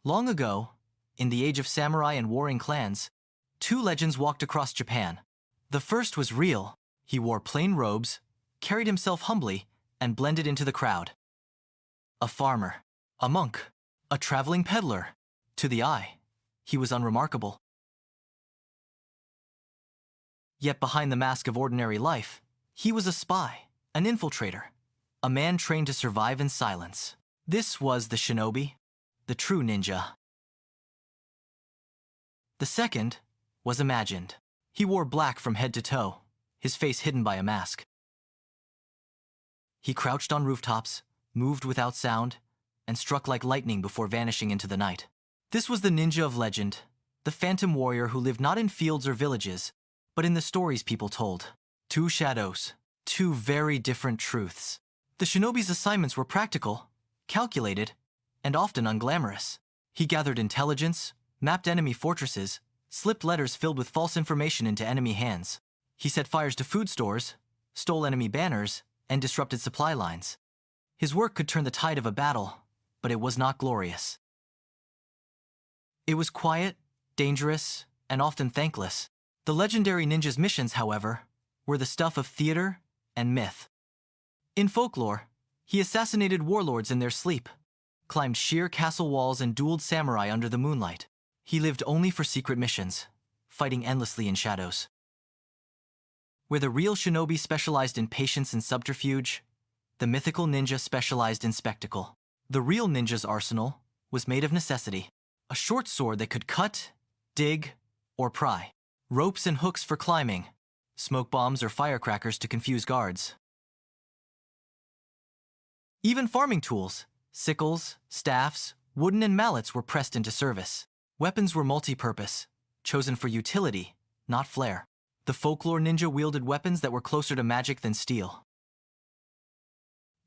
Long ago, in the age of samurai and warring clans, two legends walked across Japan. The first was real. He wore plain robes, carried himself humbly, and blended into the crowd. A farmer, a monk, a traveling peddler. To the eye, he was unremarkable. Yet behind the mask of ordinary life, he was a spy, an infiltrator, a man trained to survive in silence. This was the shinobi, the true ninja. The second was imagined. He wore black from head to toe, his face hidden by a mask. He crouched on rooftops, moved without sound, and struck like lightning before vanishing into the night. This was the ninja of legend, the phantom warrior who lived not in fields or villages, but in the stories people told. Two shadows, two very different truths. The shinobi's assignments were practical, calculated, and often unglamorous. He gathered intelligence, mapped enemy fortresses, slipped letters filled with false information into enemy hands. He set fires to food stores, stole enemy banners, and disrupted supply lines. His work could turn the tide of a battle, but it was not glorious. It was quiet, dangerous, and often thankless. The legendary ninja's missions, however, were the stuff of theater and myth. In folklore, he assassinated warlords in their sleep, climbed sheer castle walls and dueled samurai under the moonlight. He lived only for secret missions, fighting endlessly in shadows. Where the real shinobi specialized in patience and subterfuge, the mythical ninja specialized in spectacle. The real ninja's arsenal was made of necessity. A short sword that could cut, dig, or pry. Ropes and hooks for climbing. Smoke bombs or firecrackers to confuse guards. Even farming tools, sickles, staffs, wooden and mallets were pressed into service. Weapons were multi-purpose, chosen for utility, not flair. The folklore ninja wielded weapons that were closer to magic than steel.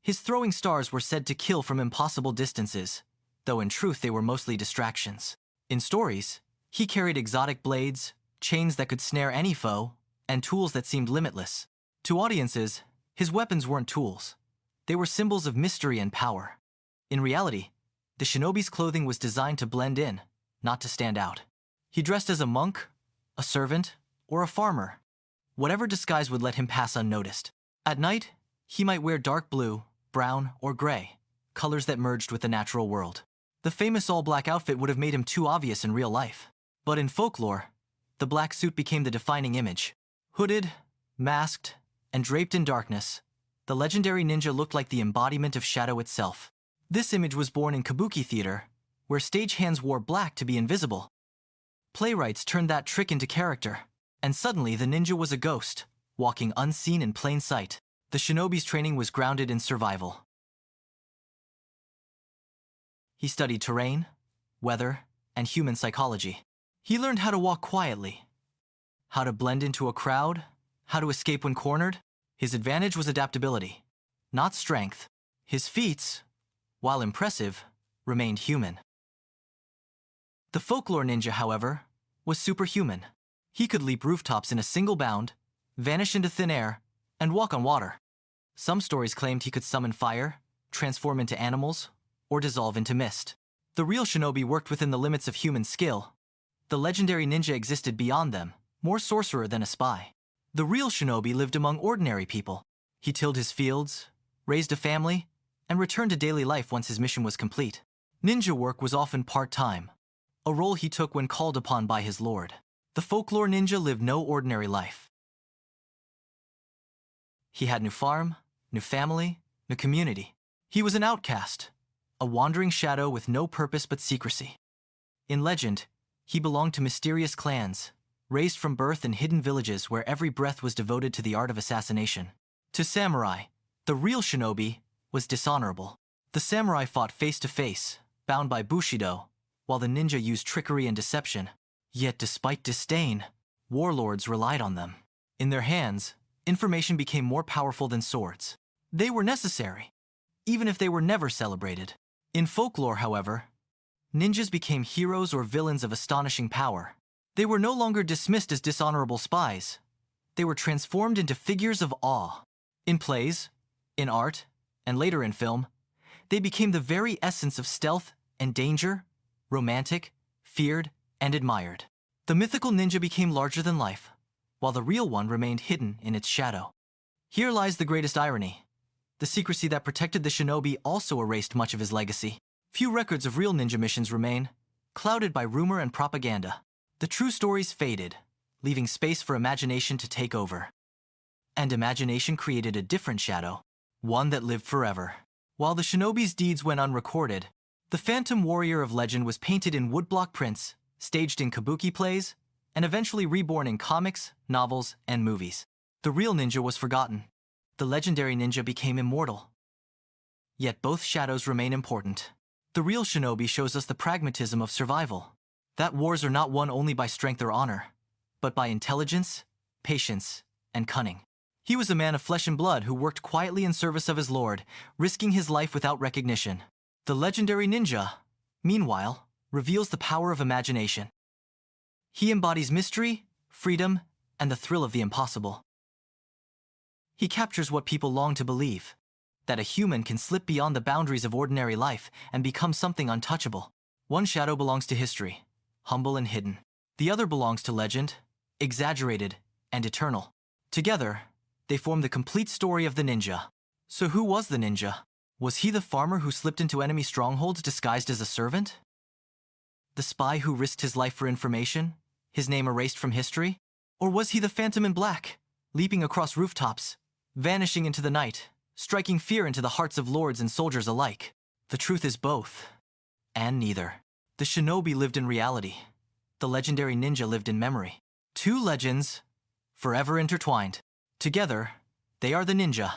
His throwing stars were said to kill from impossible distances, though in truth they were mostly distractions. In stories, he carried exotic blades, chains that could snare any foe, and tools that seemed limitless. To audiences, his weapons weren't tools. They were symbols of mystery and power. In reality, the shinobi's clothing was designed to blend in, not to stand out. He dressed as a monk, a servant, or a farmer. Whatever disguise would let him pass unnoticed. At night, he might wear dark blue, brown, or gray, colors that merged with the natural world. The famous all-black outfit would have made him too obvious in real life. But in folklore, the black suit became the defining image. Hooded, masked, and draped in darkness, the legendary ninja looked like the embodiment of shadow itself. This image was born in kabuki theater, where stagehands wore black to be invisible. Playwrights turned that trick into character, and suddenly the ninja was a ghost, walking unseen in plain sight. The shinobi's training was grounded in survival. He studied terrain, weather, and human psychology. He learned how to walk quietly, how to blend into a crowd, how to escape when cornered. His advantage was adaptability, not strength. His feats, while impressive, remained human. The folklore ninja, however, was superhuman. He could leap rooftops in a single bound, vanish into thin air, and walk on water. Some stories claimed he could summon fire, transform into animals, or dissolve into mist. The real shinobi worked within the limits of human skill. The legendary ninja existed beyond them, more sorcerer than a spy. The real shinobi lived among ordinary people. He tilled his fields, raised a family, and returned to daily life once his mission was complete. Ninja work was often part-time, a role he took when called upon by his lord. The folklore ninja lived no ordinary life. He had no farm, no family, no community. He was an outcast, a wandering shadow with no purpose but secrecy. In legend, he belonged to mysterious clans, raised from birth in hidden villages where every breath was devoted to the art of assassination. To samurai, the real shinobi was dishonorable. The samurai fought face to face, bound by bushido, while the ninja used trickery and deception. Yet despite disdain, warlords relied on them. In their hands, information became more powerful than swords. They were necessary, even if they were never celebrated. In folklore, however, ninjas became heroes or villains of astonishing power. They were no longer dismissed as dishonorable spies. They were transformed into figures of awe. In plays, in art, and later in film, they became the very essence of stealth and danger, romantic, feared, and admired. The mythical ninja became larger than life, while the real one remained hidden in its shadow. Here lies the greatest irony. The secrecy that protected the shinobi also erased much of his legacy. Few records of real ninja missions remain, clouded by rumor and propaganda. The true stories faded, leaving space for imagination to take over. And imagination created a different shadow, one that lived forever. While the shinobi's deeds went unrecorded, the phantom warrior of legend was painted in woodblock prints, staged in kabuki plays, and eventually reborn in comics, novels, and movies. The real ninja was forgotten. The legendary ninja became immortal. Yet both shadows remain important. The real shinobi shows us the pragmatism of survival, that wars are not won only by strength or honor, but by intelligence, patience, and cunning. He was a man of flesh and blood who worked quietly in service of his lord, risking his life without recognition. The legendary ninja, meanwhile, reveals the power of imagination. He embodies mystery, freedom, and the thrill of the impossible. He captures what people long to believe, that a human can slip beyond the boundaries of ordinary life and become something untouchable. One shadow belongs to history, humble and hidden. The other belongs to legend, exaggerated and eternal. Together, they form the complete story of the ninja. So who was the ninja? Was he the farmer who slipped into enemy strongholds disguised as a servant? The spy who risked his life for information, his name erased from history? Or was he the phantom in black, leaping across rooftops, vanishing into the night, striking fear into the hearts of lords and soldiers alike? The truth is both, and neither. The shinobi lived in reality. The legendary ninja lived in memory. Two legends, forever intertwined. Together, they are the ninja,